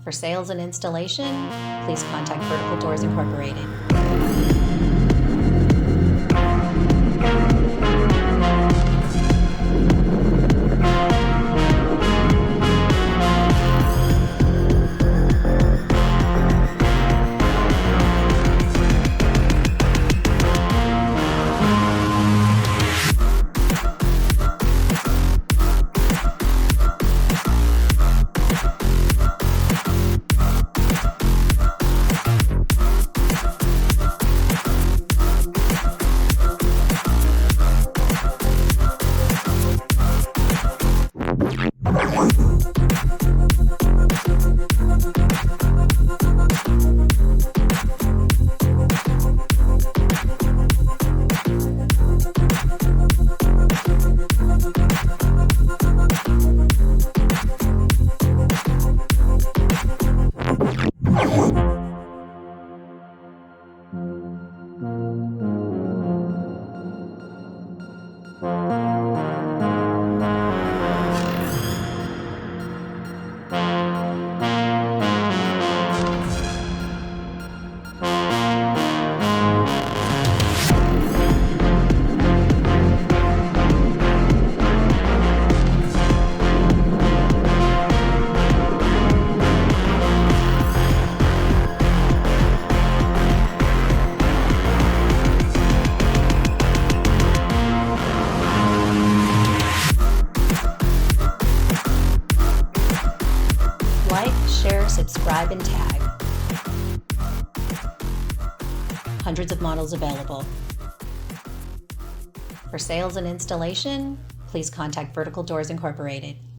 For sales and installation, please contact Vertical Doors Incorporated. Like, share, subscribe, and tag. Hundreds of models available. For sales and installation, please contact Vertical Doors Incorporated.